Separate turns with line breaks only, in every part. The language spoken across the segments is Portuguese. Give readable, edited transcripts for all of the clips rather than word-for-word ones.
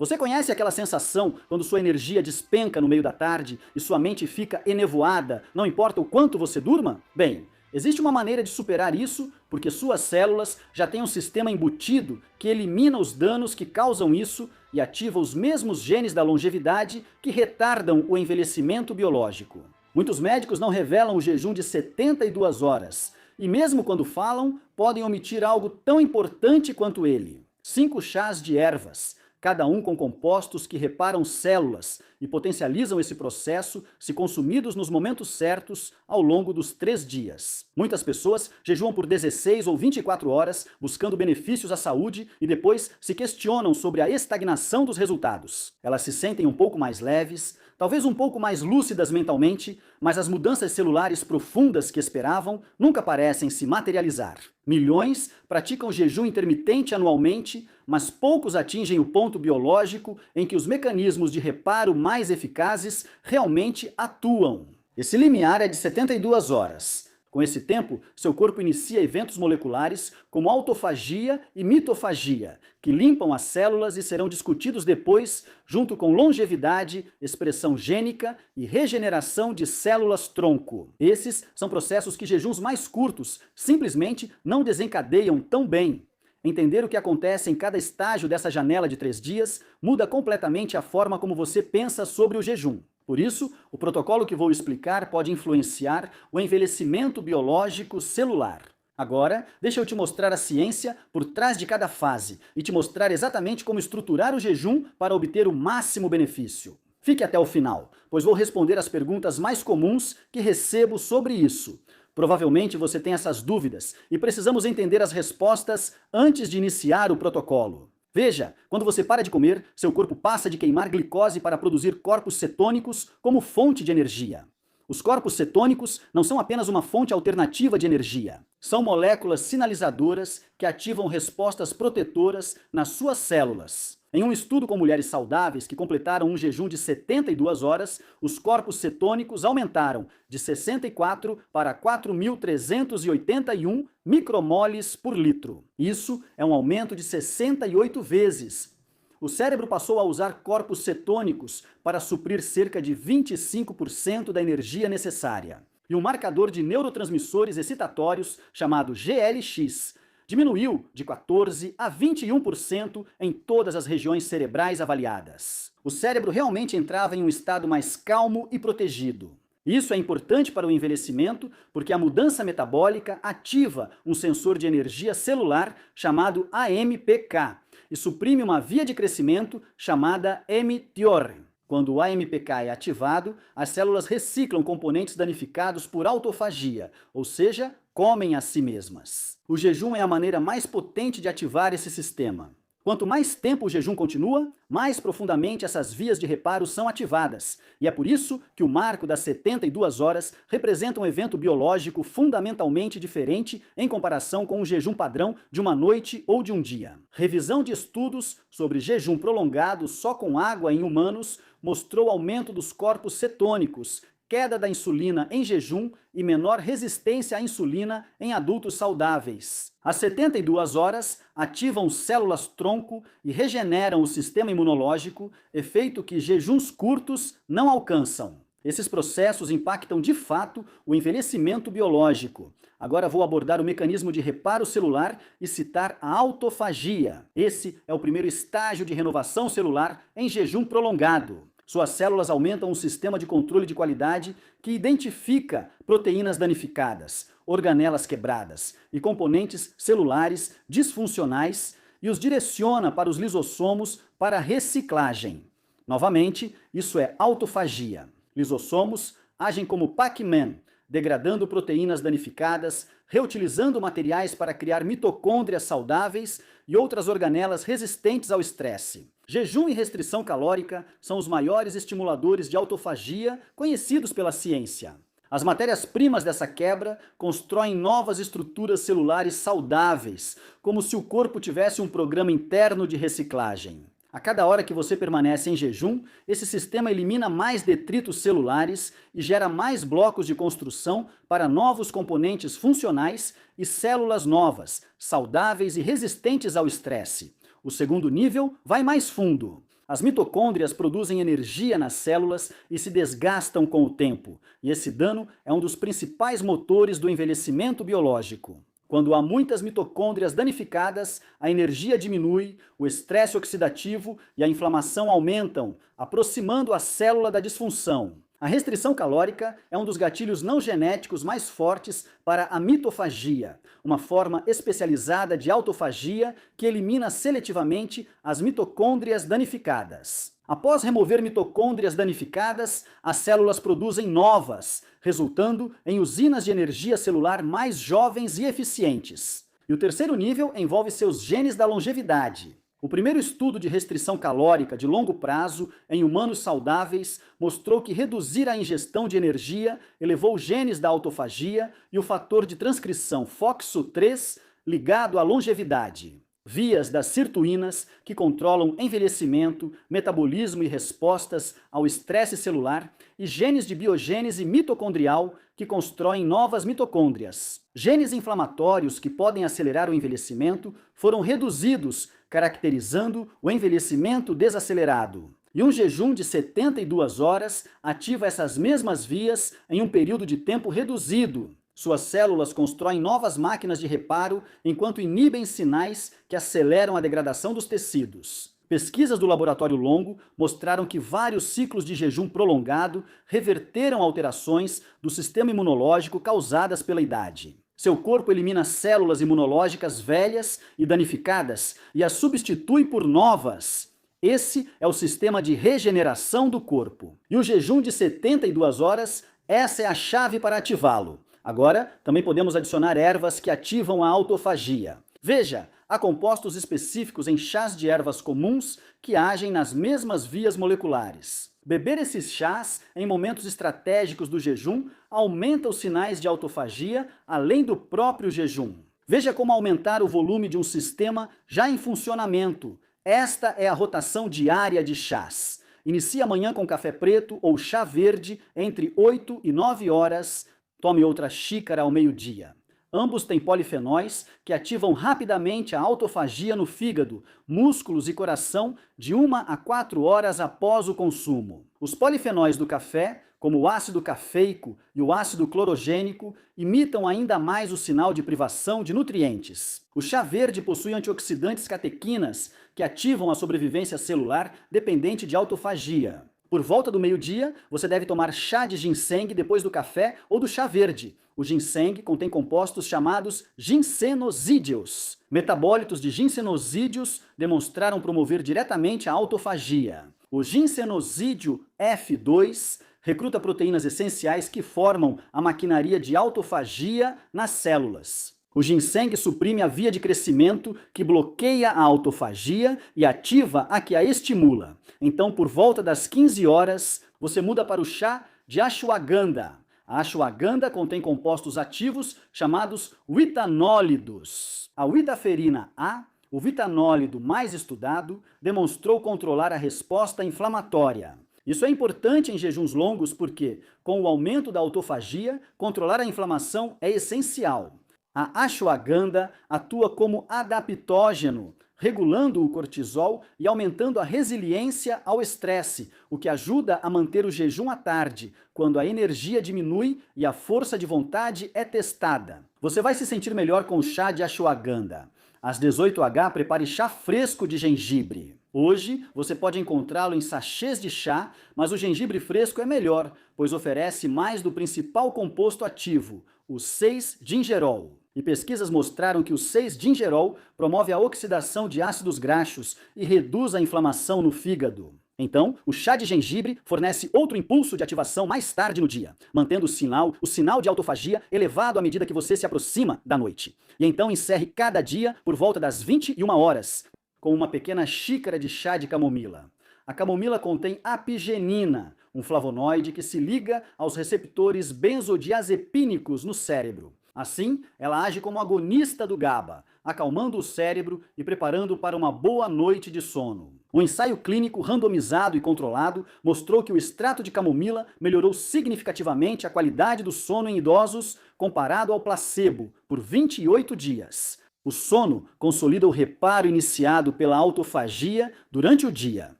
Você conhece aquela sensação quando sua energia despenca no meio da tarde e sua mente fica enevoada, não importa o quanto você durma? Bem, existe uma maneira de superar isso porque suas células já têm um sistema embutido que elimina os danos que causam isso e ativa os mesmos genes da longevidade que retardam o envelhecimento biológico. Muitos médicos não revelam o jejum de 72 horas e mesmo quando falam, podem omitir algo tão importante quanto ele. 5 chás de ervas, cada um com compostos que reparam células e potencializam esse processo se consumidos nos momentos certos ao longo dos 3 dias. Muitas pessoas jejuam por 16 ou 24 horas buscando benefícios à saúde e depois se questionam sobre a estagnação dos resultados. Elas se sentem um pouco mais leves, talvez um pouco mais lúcidas mentalmente, mas as mudanças celulares profundas que esperavam nunca parecem se materializar. Milhões praticam jejum intermitente anualmente, mas poucos atingem o ponto biológico em que os mecanismos de reparo mais eficazes realmente atuam. Esse limiar é de 72 horas. Com esse tempo, seu corpo inicia eventos moleculares como autofagia e mitofagia, que limpam as células e serão discutidos depois, junto com longevidade, expressão gênica e regeneração de células-tronco. Esses são processos que jejuns mais curtos simplesmente não desencadeiam tão bem. Entender o que acontece em cada estágio dessa janela de 3 dias muda completamente a forma como você pensa sobre o jejum. Por isso, o protocolo que vou explicar pode influenciar o envelhecimento biológico celular. Agora, deixa eu te mostrar a ciência por trás de cada fase e te mostrar exatamente como estruturar o jejum para obter o máximo benefício. Fique até o final, pois vou responder as perguntas mais comuns que recebo sobre isso. Provavelmente você tem essas dúvidas e precisamos entender as respostas antes de iniciar o protocolo. Veja, quando você para de comer, seu corpo passa de queimar glicose para produzir corpos cetônicos como fonte de energia. Os corpos cetônicos não são apenas uma fonte alternativa de energia. São moléculas sinalizadoras que ativam respostas protetoras nas suas células. Em um estudo com mulheres saudáveis que completaram um jejum de 72 horas, os corpos cetônicos aumentaram de 64 para 4.381 micromoles por litro. Isso é um aumento de 68 vezes. O cérebro passou a usar corpos cetônicos para suprir cerca de 25% da energia necessária. E um marcador de neurotransmissores excitatórios, chamado GLX, diminuiu de 14% a 21% em todas as regiões cerebrais avaliadas. O cérebro realmente entrava em um estado mais calmo e protegido. Isso é importante para o envelhecimento porque a mudança metabólica ativa um sensor de energia celular chamado AMPK e suprime uma via de crescimento chamada mTOR. Quando o AMPK é ativado, as células reciclam componentes danificados por autofagia, ou seja, comem a si mesmas. O jejum é a maneira mais potente de ativar esse sistema. Quanto mais tempo o jejum continua, mais profundamente essas vias de reparo são ativadas. E é por isso que o marco das 72 horas representa um evento biológico fundamentalmente diferente em comparação com um jejum padrão de uma noite ou de um dia. Revisão de estudos sobre jejum prolongado só com água em humanos mostrou aumento dos corpos cetônicos, queda da insulina em jejum e menor resistência à insulina em adultos saudáveis. As 72 horas ativam células-tronco e regeneram o sistema imunológico, efeito que jejuns curtos não alcançam. Esses processos impactam de fato o envelhecimento biológico. Agora vou abordar o mecanismo de reparo celular e citar a autofagia. Esse é o primeiro estágio de renovação celular em jejum prolongado. Suas células aumentam um sistema de controle de qualidade que identifica proteínas danificadas, organelas quebradas e componentes celulares disfuncionais e os direciona para os lisossomos para reciclagem. Novamente, isso é autofagia. Lisossomos agem como Pac-Man, degradando proteínas danificadas, reutilizando materiais para criar mitocôndrias saudáveis e outras organelas resistentes ao estresse. Jejum e restrição calórica são os maiores estimuladores de autofagia conhecidos pela ciência. As matérias-primas dessa quebra constroem novas estruturas celulares saudáveis, como se o corpo tivesse um programa interno de reciclagem. A cada hora que você permanece em jejum, esse sistema elimina mais detritos celulares e gera mais blocos de construção para novos componentes funcionais e células novas, saudáveis e resistentes ao estresse. O segundo nível vai mais fundo. As mitocôndrias produzem energia nas células e se desgastam com o tempo, e esse dano é um dos principais motores do envelhecimento biológico. Quando há muitas mitocôndrias danificadas, a energia diminui, o estresse oxidativo e a inflamação aumentam, aproximando a célula da disfunção. A restrição calórica é um dos gatilhos não genéticos mais fortes para a mitofagia, uma forma especializada de autofagia que elimina seletivamente as mitocôndrias danificadas. Após remover mitocôndrias danificadas, as células produzem novas, resultando em usinas de energia celular mais jovens e eficientes. E o terceiro nível envolve seus genes da longevidade. O primeiro estudo de restrição calórica de longo prazo em humanos saudáveis mostrou que reduzir a ingestão de energia elevou genes da autofagia e o fator de transcrição FOXO3 ligado à longevidade. Vias das sirtuínas, que controlam envelhecimento, metabolismo e respostas ao estresse celular, e genes de biogênese mitocondrial, que constroem novas mitocôndrias. Genes inflamatórios que podem acelerar o envelhecimento foram reduzidos, caracterizando o envelhecimento desacelerado. E um jejum de 72 horas ativa essas mesmas vias em um período de tempo reduzido. Suas células constroem novas máquinas de reparo enquanto inibem sinais que aceleram a degradação dos tecidos. Pesquisas do Laboratório Longo mostraram que vários ciclos de jejum prolongado reverteram alterações do sistema imunológico causadas pela idade. Seu corpo elimina células imunológicas velhas e danificadas e as substitui por novas. Esse é o sistema de regeneração do corpo. E o jejum de 72 horas, essa é a chave para ativá-lo. Agora, também podemos adicionar ervas que ativam a autofagia. Veja, há compostos específicos em chás de ervas comuns que agem nas mesmas vias moleculares. Beber esses chás em momentos estratégicos do jejum aumenta os sinais de autofagia além do próprio jejum. Veja como aumentar o volume de um sistema já em funcionamento. Esta é a rotação diária de chás. Inicie amanhã com café preto ou chá verde entre 8 e 9 horas. Tome outra xícara ao meio-dia. Ambos têm polifenóis que ativam rapidamente a autofagia no fígado, músculos e coração de 1 a 4 horas após o consumo. Os polifenóis do café, como o ácido cafeico e o ácido clorogênico, imitam ainda mais o sinal de privação de nutrientes. O chá verde possui antioxidantes catequinas que ativam a sobrevivência celular dependente de autofagia. Por volta do meio-dia, você deve tomar chá de ginseng depois do café ou do chá verde. O ginseng contém compostos chamados ginsenosídeos. Metabólitos de ginsenosídeos demonstraram promover diretamente a autofagia. O ginsenosídeo F2 recruta proteínas essenciais que formam a maquinaria de autofagia nas células. O ginseng suprime a via de crescimento que bloqueia a autofagia e ativa a que a estimula. Então, por volta das 15 horas, você muda para o chá de ashwagandha. A ashwagandha contém compostos ativos chamados witanólidos. A witaferina A, o vitanólido mais estudado, demonstrou controlar a resposta inflamatória. Isso é importante em jejuns longos porque, com o aumento da autofagia, controlar a inflamação é essencial. A ashwagandha atua como adaptógeno, regulando o cortisol e aumentando a resiliência ao estresse, o que ajuda a manter o jejum à tarde, quando a energia diminui e a força de vontade é testada. Você vai se sentir melhor com o chá de ashwagandha. Às 18h, prepare chá fresco de gengibre. Hoje, você pode encontrá-lo em sachês de chá, mas o gengibre fresco é melhor, pois oferece mais do principal composto ativo, o 6-gingerol. E pesquisas mostraram que o 6-gingerol promove a oxidação de ácidos graxos e reduz a inflamação no fígado. Então, o chá de gengibre fornece outro impulso de ativação mais tarde no dia, mantendo o sinal de autofagia elevado à medida que você se aproxima da noite. E então encerre cada dia por volta das 21 horas, com uma pequena xícara de chá de camomila. A camomila contém apigenina, um flavonoide que se liga aos receptores benzodiazepínicos no cérebro. Assim, ela age como agonista do GABA, acalmando o cérebro e preparando para uma boa noite de sono. Um ensaio clínico randomizado e controlado mostrou que o extrato de camomila melhorou significativamente a qualidade do sono em idosos comparado ao placebo por 28 dias. O sono consolida o reparo iniciado pela autofagia durante o dia.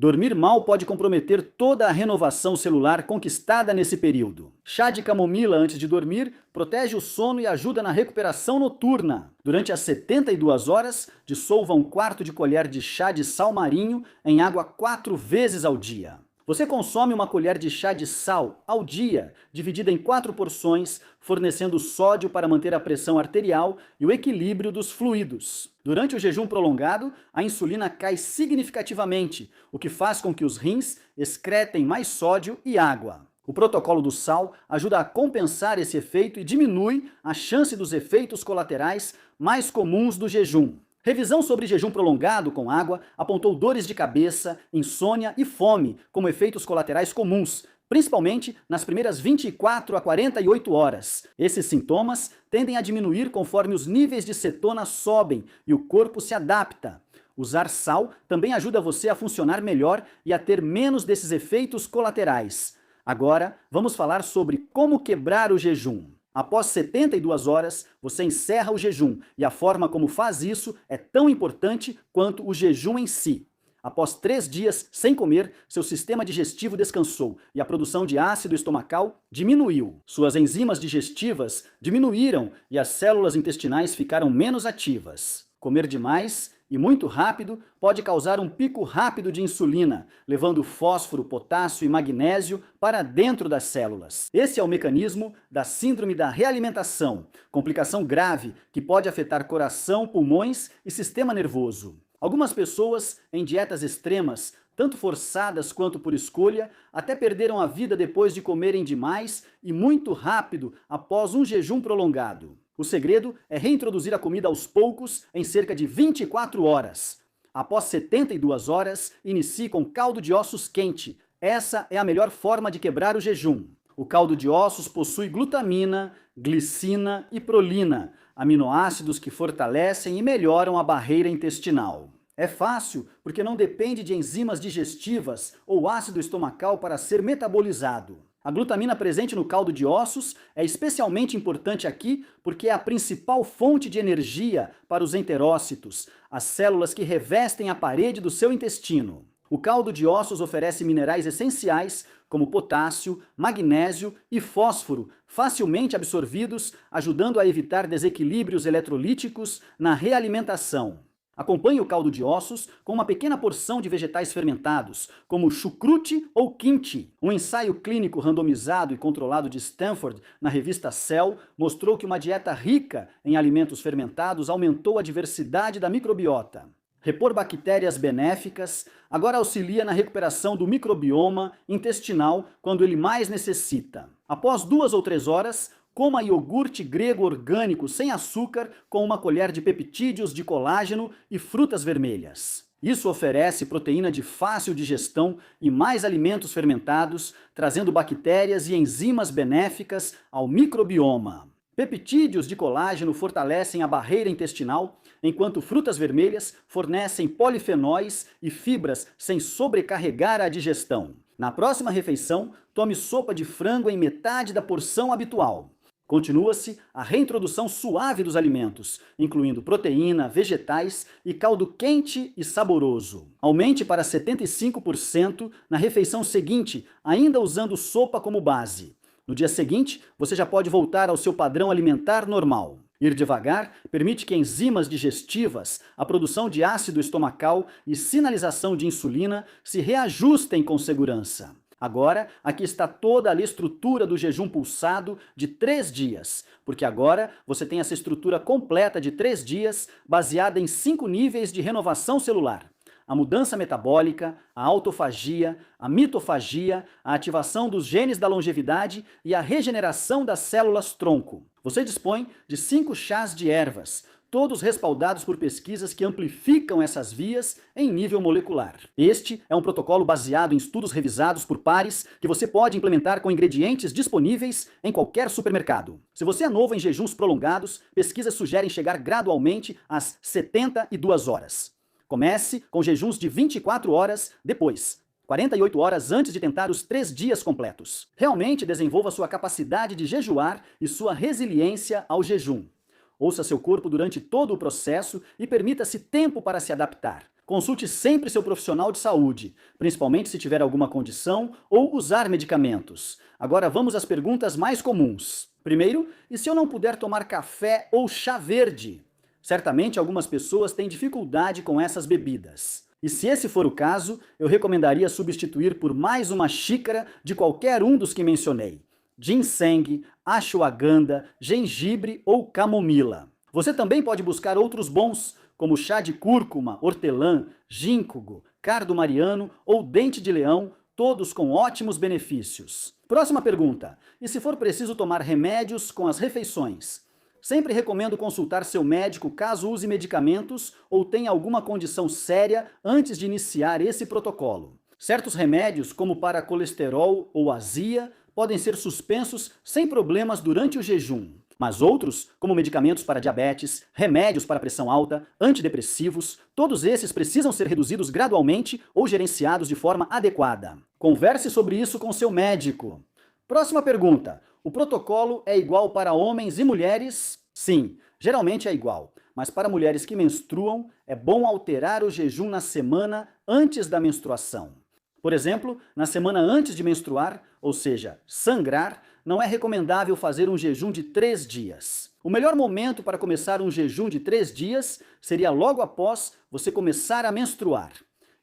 Dormir mal pode comprometer toda a renovação celular conquistada nesse período. Chá de camomila antes de dormir protege o sono e ajuda na recuperação noturna. Durante as 72 horas, dissolva 1/4 de colher de chá de sal marinho em água 4 vezes ao dia. Você consome 1 colher de chá de sal ao dia, dividida em 4 porções, fornecendo sódio para manter a pressão arterial e o equilíbrio dos fluidos. Durante o jejum prolongado, a insulina cai significativamente, o que faz com que os rins excretem mais sódio e água. O protocolo do sal ajuda a compensar esse efeito e diminui a chance dos efeitos colaterais mais comuns do jejum. Revisão sobre jejum prolongado com água apontou dores de cabeça, insônia e fome como efeitos colaterais comuns, principalmente nas primeiras 24 a 48 horas. Esses sintomas tendem a diminuir conforme os níveis de cetona sobem e o corpo se adapta. Usar sal também ajuda você a funcionar melhor e a ter menos desses efeitos colaterais. Agora, vamos falar sobre como quebrar o jejum. Após 72 horas, você encerra o jejum e a forma como faz isso é tão importante quanto o jejum em si. Após 3 dias sem comer, seu sistema digestivo descansou e a produção de ácido estomacal diminuiu. Suas enzimas digestivas diminuíram e as células intestinais ficaram menos ativas. Comer demais e muito rápido pode causar um pico rápido de insulina, levando fósforo, potássio e magnésio para dentro das células. Esse é o mecanismo da síndrome da realimentação, complicação grave que pode afetar coração, pulmões e sistema nervoso. Algumas pessoas em dietas extremas, tanto forçadas quanto por escolha, até perderam a vida depois de comerem demais e muito rápido após um jejum prolongado. O segredo é reintroduzir a comida aos poucos em cerca de 24 horas. Após 72 horas, inicie com caldo de ossos quente. Essa é a melhor forma de quebrar o jejum. O caldo de ossos possui glutamina, glicina e prolina, aminoácidos que fortalecem e melhoram a barreira intestinal. É fácil porque não depende de enzimas digestivas ou ácido estomacal para ser metabolizado. A glutamina presente no caldo de ossos é especialmente importante aqui porque é a principal fonte de energia para os enterócitos, as células que revestem a parede do seu intestino. O caldo de ossos oferece minerais essenciais como potássio, magnésio e fósforo, facilmente absorvidos, ajudando a evitar desequilíbrios eletrolíticos na realimentação. Acompanhe o caldo de ossos com uma pequena porção de vegetais fermentados, como chucrute ou kimchi. Um ensaio clínico randomizado e controlado de Stanford na revista Cell mostrou que uma dieta rica em alimentos fermentados aumentou a diversidade da microbiota. Repor bactérias benéficas agora auxilia na recuperação do microbioma intestinal quando ele mais necessita. Após 2 ou 3 horas, coma iogurte grego orgânico sem açúcar com 1 colher de peptídeos de colágeno e frutas vermelhas. Isso oferece proteína de fácil digestão e mais alimentos fermentados, trazendo bactérias e enzimas benéficas ao microbioma. Peptídeos de colágeno fortalecem a barreira intestinal, enquanto frutas vermelhas fornecem polifenóis e fibras sem sobrecarregar a digestão. Na próxima refeição, tome sopa de frango em metade da porção habitual. Continua-se a reintrodução suave dos alimentos, incluindo proteína, vegetais e caldo quente e saboroso. Aumente para 75% na refeição seguinte, ainda usando sopa como base. No dia seguinte, você já pode voltar ao seu padrão alimentar normal. Ir devagar permite que enzimas digestivas, a produção de ácido estomacal e sinalização de insulina se reajustem com segurança. Agora, aqui está toda a estrutura do jejum pulsado de 3 dias, porque agora você tem essa estrutura completa de 3 dias baseada em 5 níveis de renovação celular. A mudança metabólica, a autofagia, a mitofagia, a ativação dos genes da longevidade e a regeneração das células-tronco. Você dispõe de 5 chás de ervas, todos respaldados por pesquisas que amplificam essas vias em nível molecular. Este é um protocolo baseado em estudos revisados por pares que você pode implementar com ingredientes disponíveis em qualquer supermercado. Se você é novo em jejuns prolongados, pesquisas sugerem chegar gradualmente às 72 horas. Comece com jejuns de 24 horas depois, 48 horas antes de tentar os 3 dias completos. Realmente desenvolva sua capacidade de jejuar e sua resiliência ao jejum. Ouça seu corpo durante todo o processo e permita-se tempo para se adaptar. Consulte sempre seu profissional de saúde, principalmente se tiver alguma condição ou usar medicamentos. Agora vamos às perguntas mais comuns. Primeiro, e se eu não puder tomar café ou chá verde? Certamente algumas pessoas têm dificuldade com essas bebidas. E se esse for o caso, eu recomendaria substituir por mais uma xícara de qualquer um dos que mencionei: ginseng, ashwagandha, gengibre ou camomila. Você também pode buscar outros bons, como chá de cúrcuma, hortelã, ginkgo, cardo mariano ou dente de leão, todos com ótimos benefícios. Próxima pergunta: e se for preciso tomar remédios com as refeições? Sempre recomendo consultar seu médico caso use medicamentos ou tenha alguma condição séria antes de iniciar esse protocolo. Certos remédios, como para colesterol ou azia, podem ser suspensos sem problemas durante o jejum. Mas outros, como medicamentos para diabetes, remédios para pressão alta, antidepressivos, todos esses precisam ser reduzidos gradualmente ou gerenciados de forma adequada. Converse sobre isso com seu médico. Próxima pergunta: o protocolo é igual para homens e mulheres? Sim, geralmente é igual, mas para mulheres que menstruam, é bom alterar o jejum na semana antes da menstruação. Por exemplo, na semana antes de menstruar, ou seja, sangrar, não é recomendável fazer um jejum de 3 dias. O melhor momento para começar um jejum de 3 dias seria logo após você começar a menstruar.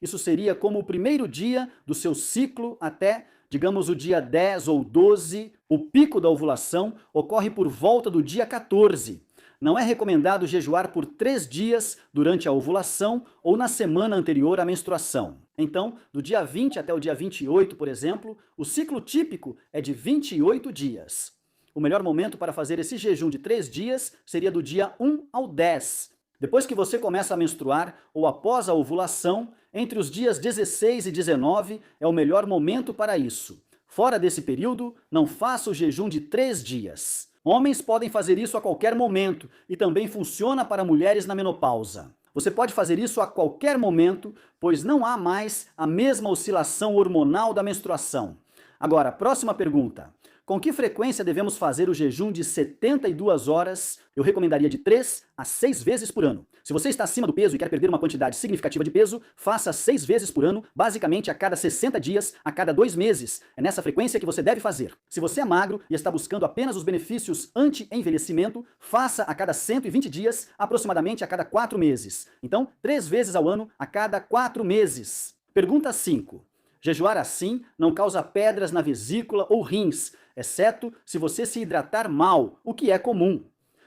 Isso seria como o primeiro dia do seu ciclo até, digamos, o dia 10 ou 12. O pico da ovulação ocorre por volta do dia 14. Não é recomendado jejuar por 3 dias durante a ovulação ou na semana anterior à menstruação. Então, do dia 20 até o dia 28, por exemplo, o ciclo típico é de 28 dias. O melhor momento para fazer esse jejum de 3 dias seria do dia 1 ao 10. Depois que você começa a menstruar ou após a ovulação, entre os dias 16 e 19 é o melhor momento para isso. Fora desse período, não faça o jejum de 3 dias. Homens podem fazer isso a qualquer momento e também funciona para mulheres na menopausa. Você pode fazer isso a qualquer momento, pois não há mais a mesma oscilação hormonal da menstruação. Agora, próxima pergunta: com que frequência devemos fazer o jejum de 72 horas? Eu recomendaria de 3 a 6 vezes por ano. Se você está acima do peso e quer perder uma quantidade significativa de peso, faça 6 vezes por ano, basicamente a cada 60 dias, a cada 2 meses. É nessa frequência que você deve fazer. Se você é magro e está buscando apenas os benefícios anti-envelhecimento, faça a cada 120 dias, aproximadamente a cada 4 meses. Então, 3 vezes ao ano, a cada 4 meses. Pergunta 5. Jejuar assim não causa pedras na vesícula ou rins, exceto se você se hidratar mal, o que é comum.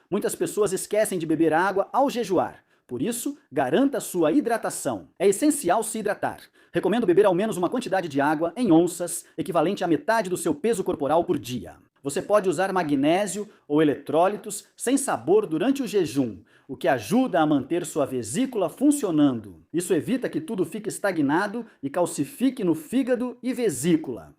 Muitas pessoas esquecem de beber água ao jejuar. Por isso, garanta sua hidratação. É essencial se hidratar. Recomendo beber ao menos uma quantidade de água em onças, equivalente à metade do seu peso corporal por dia. Você pode usar magnésio ou eletrólitos sem sabor durante o jejum, o que ajuda a manter sua vesícula funcionando. Isso evita que tudo fique estagnado e calcifique no fígado e vesícula.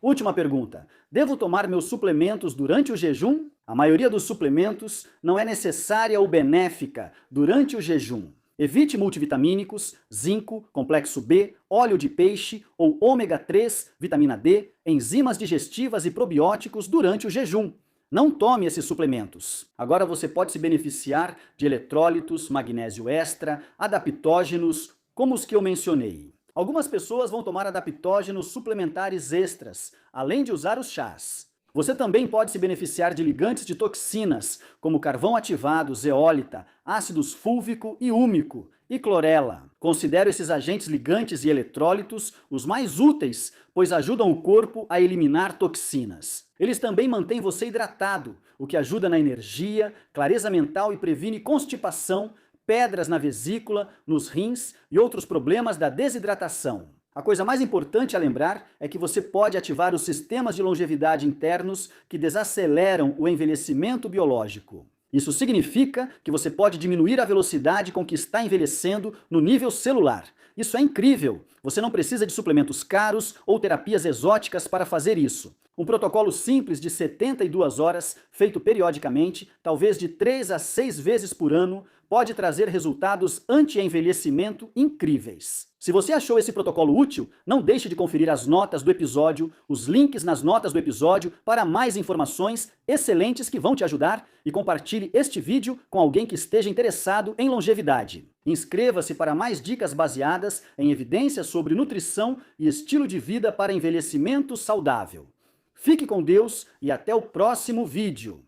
Última pergunta: devo tomar meus suplementos durante o jejum? A maioria dos suplementos não é necessária ou benéfica durante o jejum. Evite multivitamínicos, zinco, complexo B, óleo de peixe ou ômega 3, vitamina D, enzimas digestivas e probióticos durante o jejum. Não tome esses suplementos. Agora você pode se beneficiar de eletrólitos, magnésio extra, adaptógenos, como os que eu mencionei. Algumas pessoas vão tomar adaptógenos suplementares extras, além de usar os chás. Você também pode se beneficiar de ligantes de toxinas, como carvão ativado, zeólita, ácidos fúlvico e úmico, e clorela. Considero esses agentes ligantes e eletrólitos os mais úteis, pois ajudam o corpo a eliminar toxinas. Eles também mantêm você hidratado, o que ajuda na energia, clareza mental e previne constipação, pedras na vesícula, nos rins e outros problemas da desidratação. A coisa mais importante a lembrar é que você pode ativar os sistemas de longevidade internos que desaceleram o envelhecimento biológico. Isso significa que você pode diminuir a velocidade com que está envelhecendo no nível celular. Isso é incrível! Você não precisa de suplementos caros ou terapias exóticas para fazer isso. Um protocolo simples de 72 horas, feito periodicamente, talvez de 3 a 6 vezes por ano, pode trazer resultados anti-envelhecimento incríveis. Se você achou esse protocolo útil, não deixe de conferir as notas do episódio, os links nas notas do episódio para mais informações excelentes que vão te ajudar e compartilhe este vídeo com alguém que esteja interessado em longevidade. Inscreva-se para mais dicas baseadas em evidências sobre nutrição e estilo de vida para envelhecimento saudável. Fique com Deus e até o próximo vídeo.